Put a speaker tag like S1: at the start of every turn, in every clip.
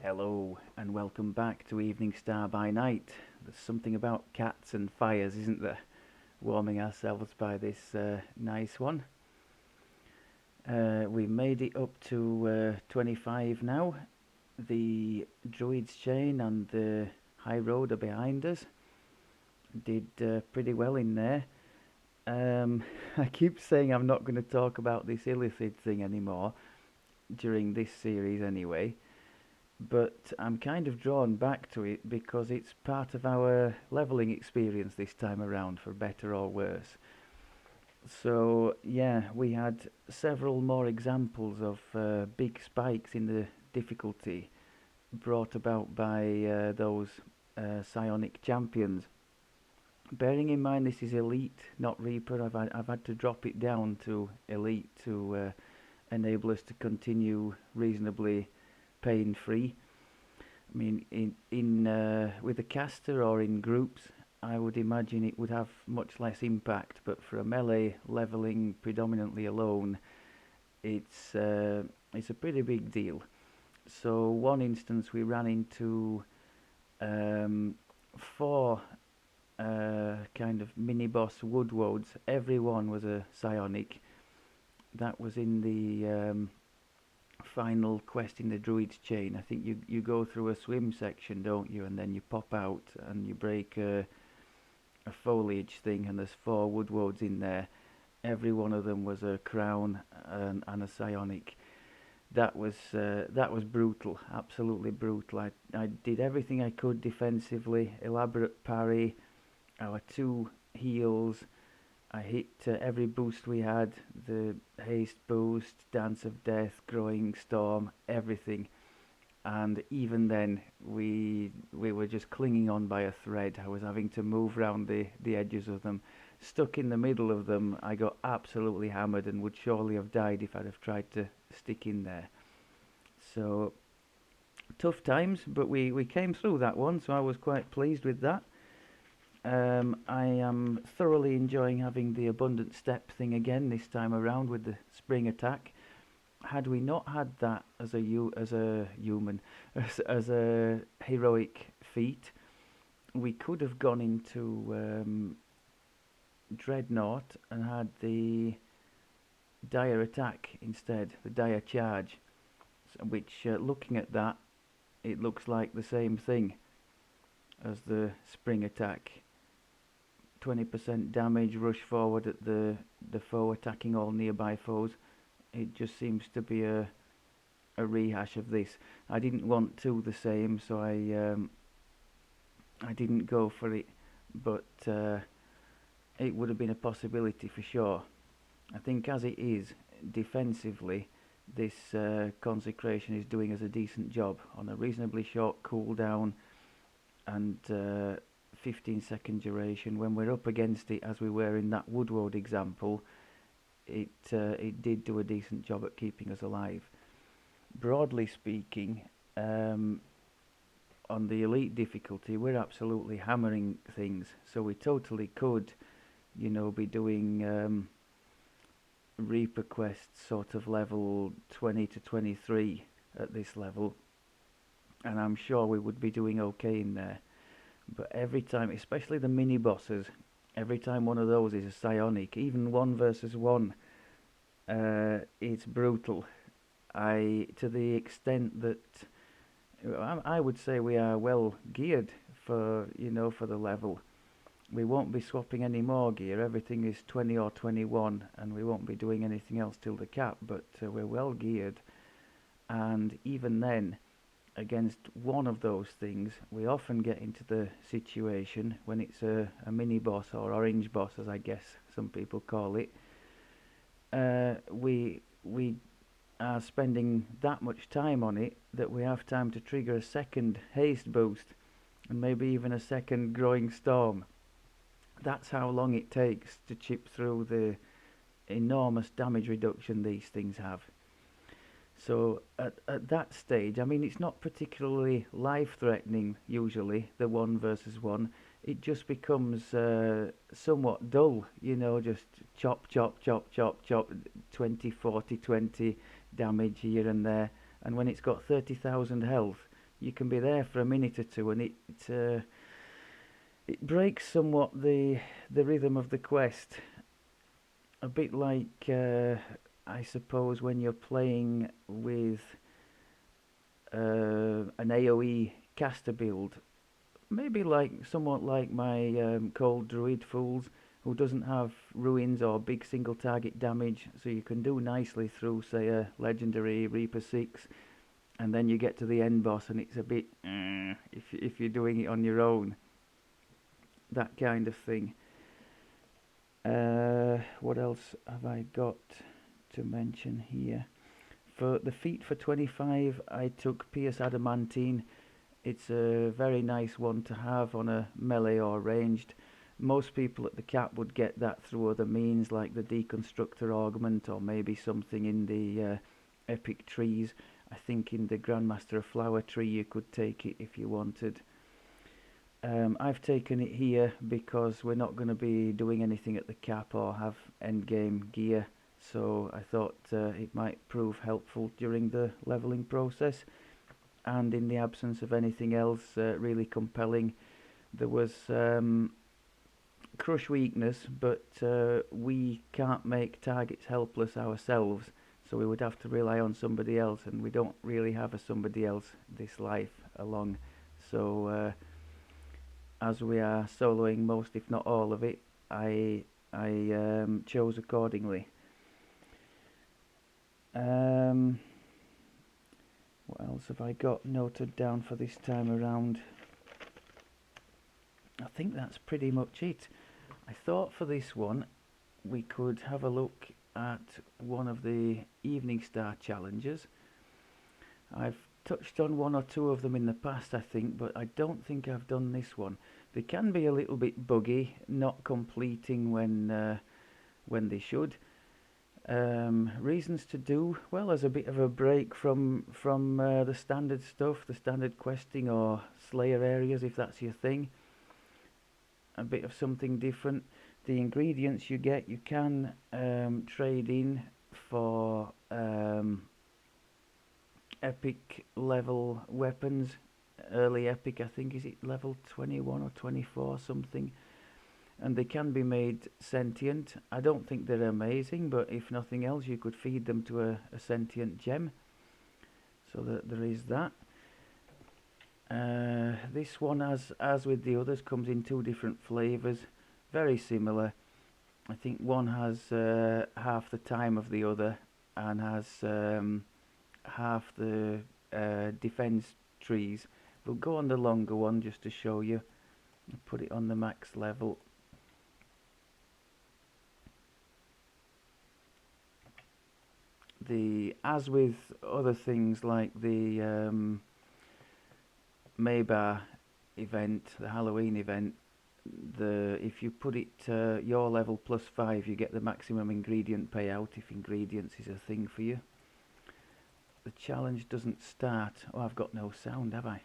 S1: Hello and welcome back to Eveningstar by Night. There's something about cats and fires, isn't there? Warming ourselves by this nice one. We made it up to 25 now. The Druid's Chain and the High Road are behind us. Did pretty well in there. I keep saying I'm not going to talk about this illicit thing anymore during this series anyway. But I'm kind of drawn back to it because it's part of our leveling experience this time around, for better or worse. So, yeah, we had several more examples of big spikes in the difficulty brought about by those psionic champions. Bearing in mind this is Elite, not Reaper, I've had to drop it down to Elite to enable us to continue reasonably pain free. I mean, in with a caster or in groups, I would imagine it would have much less impact. But for a melee leveling predominantly alone, it's a pretty big deal. So one instance we ran into four kind of mini boss woodwoads. Every one was a psionic. That was in the final quest in the Druid's Chain. I think you go through a swim section, don't you? And then you pop out and you break a foliage thing, and there's four woodwoads in there. Every one of them was a crown and a psionic. That was brutal, absolutely brutal. I did everything I could defensively, elaborate parry, our two heals. I hit every boost we had, the haste boost, dance of death, growing storm, everything. And even then, we were just clinging on by a thread. I was having to move round the edges of them. Stuck in the middle of them, I got absolutely hammered and would surely have died if I'd have tried to stick in there. So, tough times, but we came through that one, so I was quite pleased with that. I am thoroughly enjoying having the abundant step thing again this time around with the spring attack. Had we not had that as a human, as a heroic feat, we could have gone into Dreadnought and had the dire attack instead, the dire charge, which looking at that, it looks like the same thing as the spring attack. 20% damage, rush forward at the foe, attacking all nearby foes. It just seems to be a rehash of this. I didn't want two the same, so I didn't go for it, but it would have been a possibility for sure. I think as it is, defensively, this consecration is doing us a decent job on a reasonably short cooldown and 15-second duration. When we're up against it, as we were in that Woodward example, it did do a decent job at keeping us alive. Broadly speaking, on the elite difficulty, we're absolutely hammering things. So we totally could, be doing Reaper quests sort of level 20 to 23 at this level, and I'm sure we would be doing okay in there. But every time, especially the mini bosses, every time one of those is a psionic, even one versus one, it's brutal. To the extent that I would say we are well geared for the level. We won't be swapping any more gear. Everything is 20 or 21, and we won't be doing anything else till the cap. But we're well geared, and even then, against one of those things, we often get into the situation when it's a mini boss or orange boss, as I guess some people call it. We are spending that much time on it that we have time to trigger a second haste boost and maybe even a second growing storm. That's how long it takes to chip through the enormous damage reduction these things have. So at that stage, I mean, it's not particularly life-threatening usually, the one versus one. It just becomes somewhat dull, just chop, chop, chop, chop, chop, 20, 40, 20 damage here and there. And when it's got 30,000 health, you can be there for a minute or two, and it breaks somewhat the rhythm of the quest. A bit like I suppose when you're playing with an AOE caster build, maybe like somewhat like my cold druid fools, who doesn't have ruins or big single target damage, so you can do nicely through, say, a legendary Reaper 6, and then you get to the end boss and it's a bit if you're doing it on your own, that kind of thing. What else have I got to mention here? For the feat for 25, I took Pierce Adamantine. It's a very nice one to have on a melee or ranged. Most people at the cap would get that through other means, like the Deconstructor Augment, or maybe something in the Epic Trees. I think in the Grandmaster of Flower Tree you could take it if you wanted. I've taken it here because we're not going to be doing anything at the cap or have endgame gear, so I thought it might prove helpful during the leveling process. And in the absence of anything else really compelling, there was crush weakness, but we can't make targets helpless ourselves, so we would have to rely on somebody else, and we don't really have a somebody else this life along. So as we are soloing most, if not all of it, I chose accordingly. What else have I got noted down for this time around? I think that's pretty much it. I thought for this one we could have a look at one of the Eveningstar challenges. I've touched on one or two of them in the past, I think, but I don't think I've done this one. They can be a little bit buggy, not completing when they should. Reasons to do, well, as a bit of a break from the standard stuff, the standard questing or Slayer areas, if that's your thing. A bit of something different. The ingredients you get, you can trade in for epic level weapons. Early epic, I think, is it level 21 or 24 something, and they can be made sentient. I don't think they're amazing, but if nothing else you could feed them to a sentient gem, so that there is that. This one, as with the others, comes in two different flavours, very similar. I think one has half the time of the other, and has half the defense trees. We'll go on the longer one just to show you. I'll put it on the max level. As with other things like the Maybar event, the Halloween event, if you put it your level +5, you get the maximum ingredient payout if ingredients is a thing for you. The challenge doesn't start. Oh, I've got no sound, have I?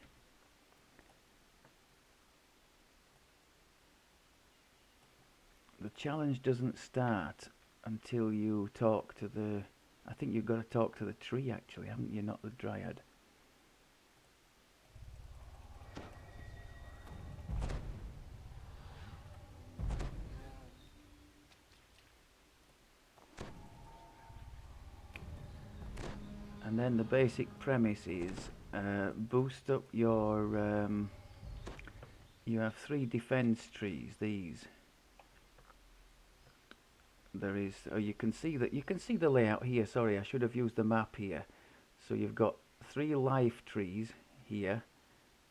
S1: The challenge doesn't start until you talk to the... I think you've got to talk to the tree, actually, haven't you? Not the dryad. And then the basic premise is boost up your... you have 3 defense trees, these. There is... Oh, you can see the layout here. Sorry, I should have used the map here. So you've got 3 life trees here,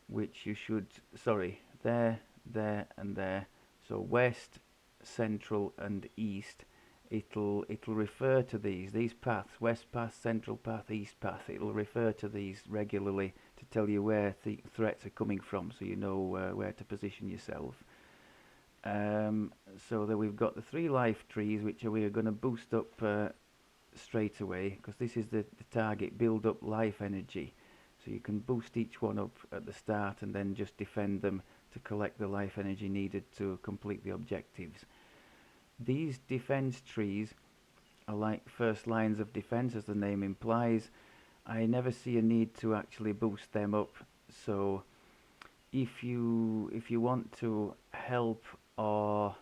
S1: which you should... Sorry, there, and there. So west, central, and east. It'll refer to these paths: west path, central path, east path. It'll refer to these regularly to tell you where the threats are coming from, so you know where to position yourself. So that we've got the 3 life trees, which we are going to boost up straight away, because this is the target. Build up life energy, so you can boost each one up at the start and then just defend them to collect the life energy needed to complete the objectives. These defense trees are like first lines of defense, as the name implies. I never see a need to actually boost them up, So if you want to help, or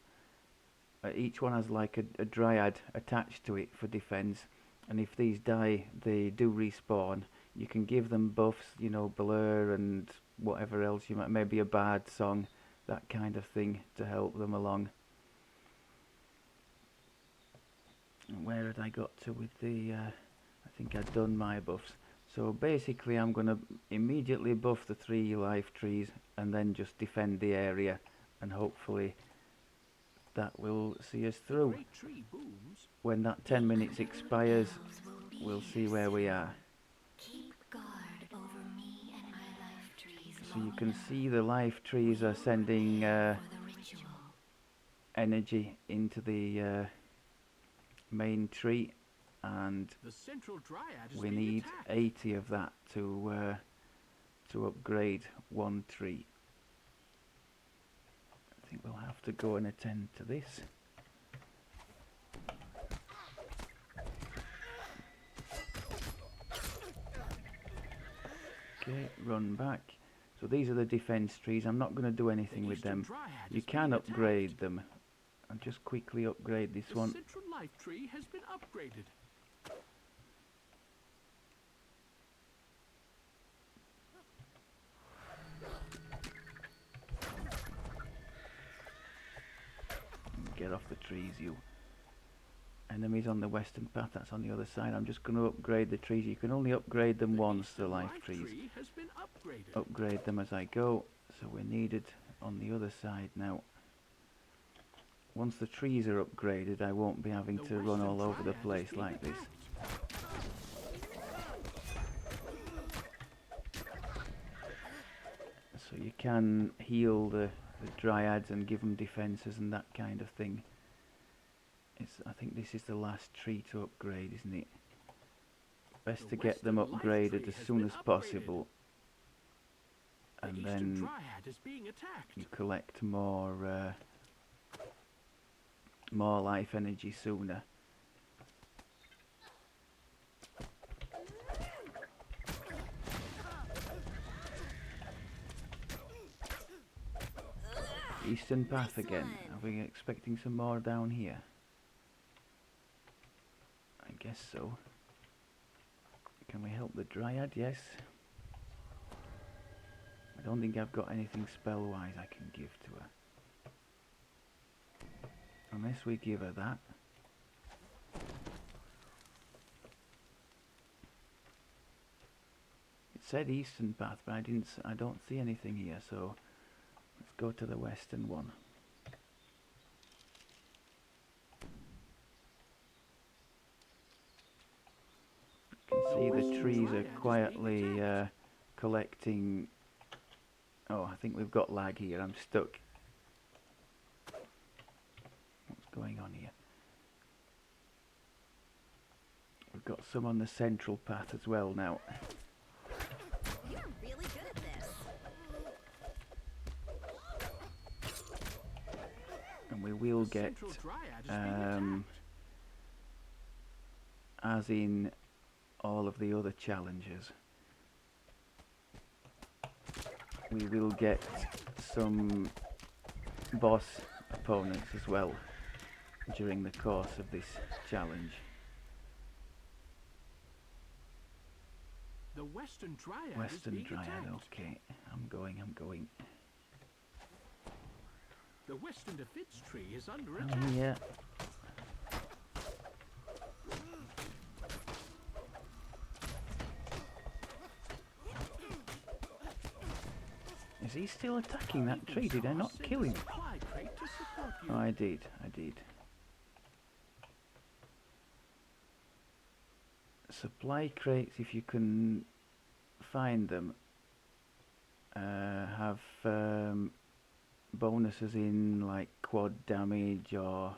S1: each one has like a dryad attached to it for defense, and if these die, they do respawn. You can give them buffs, you know, blur and whatever else you might, maybe a bard song, that kind of thing, to help them along. Where had I got to with the I think I'd done my buffs. So basically I'm going to immediately buff the 3 life trees and then just defend the area, and hopefully that will see us through. When that 10 minutes expires, we'll see where we are. So you can see the life trees are sending energy into the main tree, and we need 80 of that to upgrade one tree. I think we'll have to go and attend to this. Okay, run back. So these are the defense trees. I'm not going to do anything with them. You can upgrade them. I'll just quickly upgrade this one.
S2: The central life tree has been upgraded.
S1: Get off the trees, you. Enemies on the western path, that's on the other side. I'm just going to upgrade the trees. You can only upgrade them once, the life trees. Upgrade them as I go. So we're needed on the other side now. Once the trees are upgraded, I won't be having to run all over the place like this. So you can heal the dryads and give them defences and that kind of thing. I think this is the last tree to upgrade, isn't it? Best to get them upgraded as soon as possible, and then you collect more life energy sooner. Eastern path again. Are we expecting some more down here? I guess so. Can we help the dryad? Yes. I don't think I've got anything spell-wise I can give to her. Unless we give her that. It said eastern path, but I don't see anything here, so let's go to the western one. You can see the trees are quietly collecting. Oh, I think we've got lag here. I'm stuck. What's going on here? We've got some on the central path as well now.
S3: You're really good at this.
S1: And we will get, as in all of the other challenges, we will get some boss opponents as well during the course of this challenge.
S2: The Western Dryad
S1: Okay. I'm going.
S2: The Western Defense Tree is under
S1: I'm
S2: attack.
S1: here. Is he still attacking that tree? Did I not kill him? Oh, I did. Supply crates, if you can find them, have bonuses in like quad damage or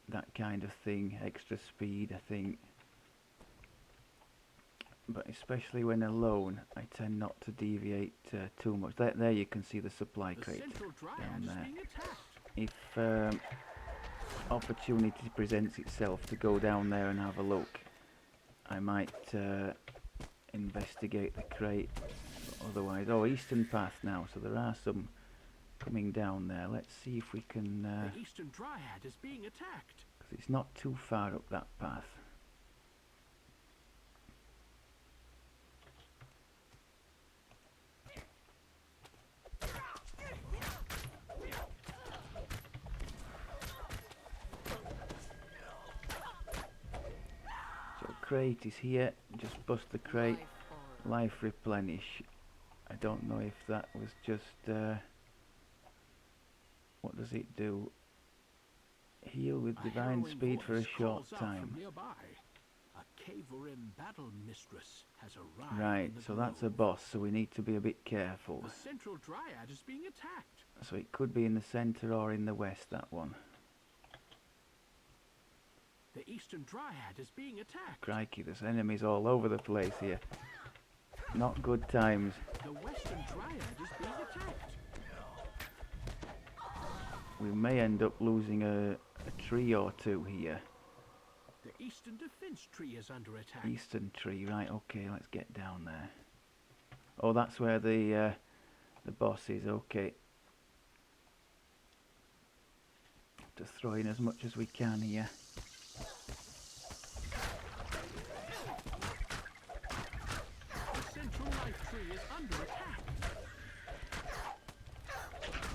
S1: that kind of thing, extra speed I think. But especially when alone, I tend not to deviate too much. There you can see the supply crate down there. If opportunity presents itself to go down there and have a look, I might investigate the crate. otherwise. Oh, Eastern Path now, so there are some coming down there. Let's see if we can,
S2: The Eastern Dryad is being attacked.
S1: because it's not too far up that path. So crate is here, just bust the crate, life replenish. I don't know if that was just, what does it do? Heal with divine
S2: harrowing
S1: speed for a
S2: voice
S1: short
S2: calls out
S1: time.
S2: from nearby. A Caverim battle mistress has arrived.
S1: Right,
S2: in the
S1: so that's a
S2: grove.
S1: boss, so we need to be a bit careful.
S2: The Central Dryad is being attacked.
S1: So it could be in the centre or in the west, that one.
S2: The Eastern Dryad is being attacked.
S1: Crikey, there's enemies all over the place here. Not good times.
S2: The Western Dryad is being attacked.
S1: We may end up losing a tree or two here.
S2: The Eastern Defense Tree is under attack.
S1: Eastern tree, right, okay, let's get down there. Oh, that's where the boss is, okay. Just throw in as much as we can here.
S2: The Central Life Tree is under attack.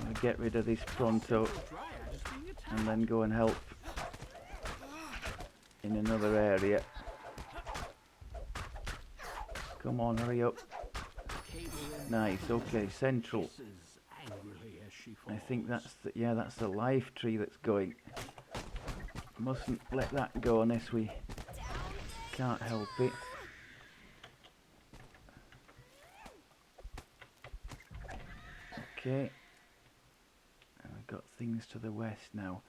S1: I'll get rid of this pronto
S2: Central Dryad is being attacked.
S1: and then go and help in another area. Come on, hurry up.
S2: Caverim
S1: Nice, okay, central.
S2: hisses angrily as she
S1: I
S2: falls.
S1: think that's the, yeah, that's the life tree that's going. Mustn't let that go unless we can't help it. Okay. And we've got things to the west now.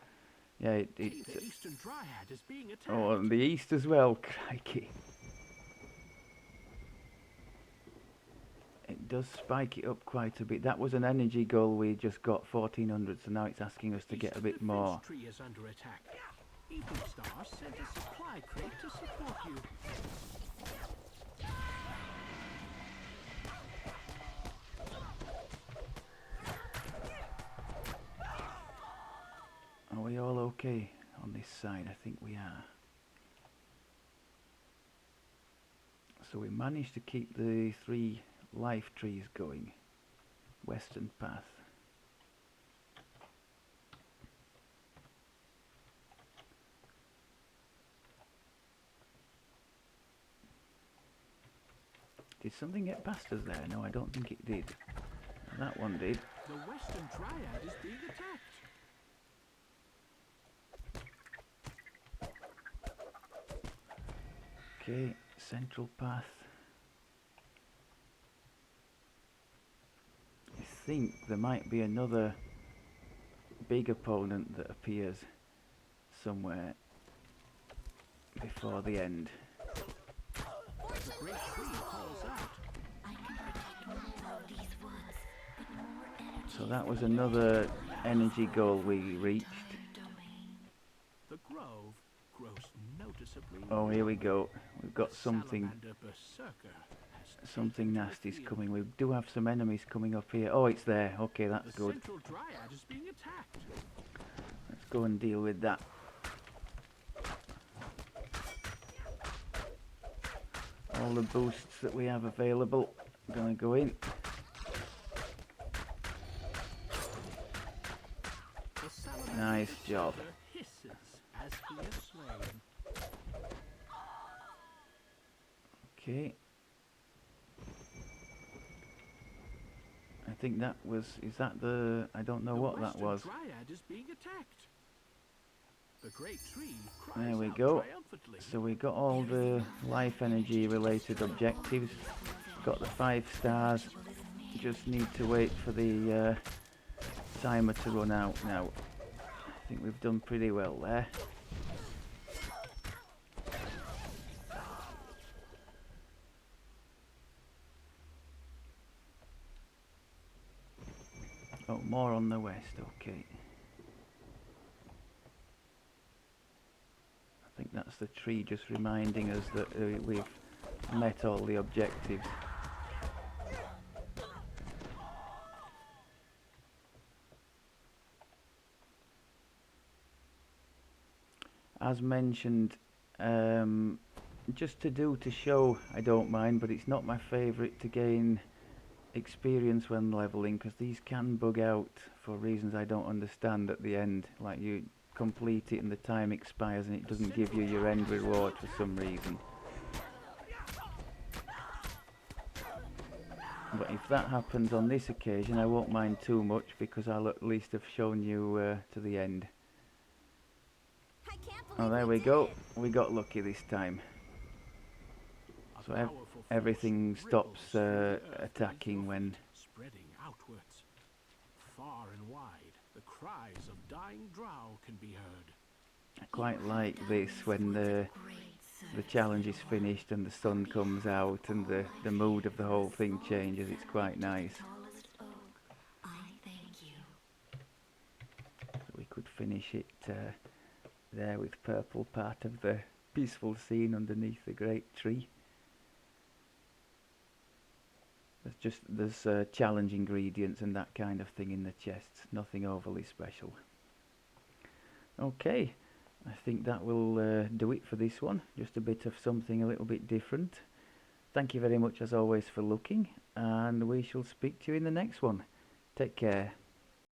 S1: Yeah,
S2: The
S1: it's
S2: Eastern Dryad is being attacked.
S1: oh, and the east as well. Crikey. It does spike it up quite a bit. That was an energy goal we just got, 1400, so now it's asking us to get a
S2: Eastern
S1: bit
S2: Defense
S1: more.
S2: Tree is under attack. Eveningstar sent a supply crate to support you.
S1: Are we all okay on this side? I think we are. So we managed to keep the 3 life trees going. Western path. Did something get past us there? No, I don't think it did. That one did.
S2: The Western Dryad is being attacked.
S1: Okay, central path. I think there might be another big opponent that appears somewhere before the end.
S2: The great tree calls out.
S3: I can protect more of these woods, but more energy.
S1: So that was another energy goal we reached.
S3: Domain.
S2: The grove grows noticeably.
S1: Oh, here we go. We've got
S2: The
S1: something
S2: salamander berserker has
S1: something
S2: taken to the
S1: nasty's
S2: field.
S1: coming. We do have some enemies coming up here. Oh, it's there. Okay, that's
S2: The
S1: good.
S2: Central Dryad is being attacked.
S1: Let's go and deal with that. All the boosts that we have available are going to go in.
S2: The salamander
S1: Nice job.
S2: berserker hisses as he is slain.
S1: Okay. I think that was, is that the, I don't know
S2: The
S1: what that
S2: Western
S1: was.
S2: Dryad is being attacked. The great tree cries
S1: There we
S2: out
S1: go.
S2: triumphantly.
S1: So we got all the life energy related objectives. Got the 5 stars. Just need to wait for the timer to run out now. I think we've done pretty well there. Oh, more on the west, okay. I think that's the tree just reminding us that we've met all the objectives. as mentioned, just to show, I don't mind, but it's not my favourite to gain experience when leveling, because these can bug out for reasons I don't understand at the end. Like, you complete it and the time expires and it doesn't give you your end reward for some reason. But if that happens on this occasion, I won't mind too much, because I'll at least have shown you to the end. Oh, there we go. We got lucky this time. So everything stops attacking when...
S2: Spreading outwards. Far and wide, the cries of dying drow can be heard.
S1: I quite like this when the challenge is finished and the sun comes out and the mood of the whole thing changes. It's quite nice. So we could finish it there with purple, part of the peaceful scene underneath the great tree. There's challenge ingredients and that kind of thing in the chests. Nothing overly special. Okay, I think that will do it for this one. Just a bit of something a little bit different. Thank you very much as always for looking, and we shall speak to you in the next one. Take care.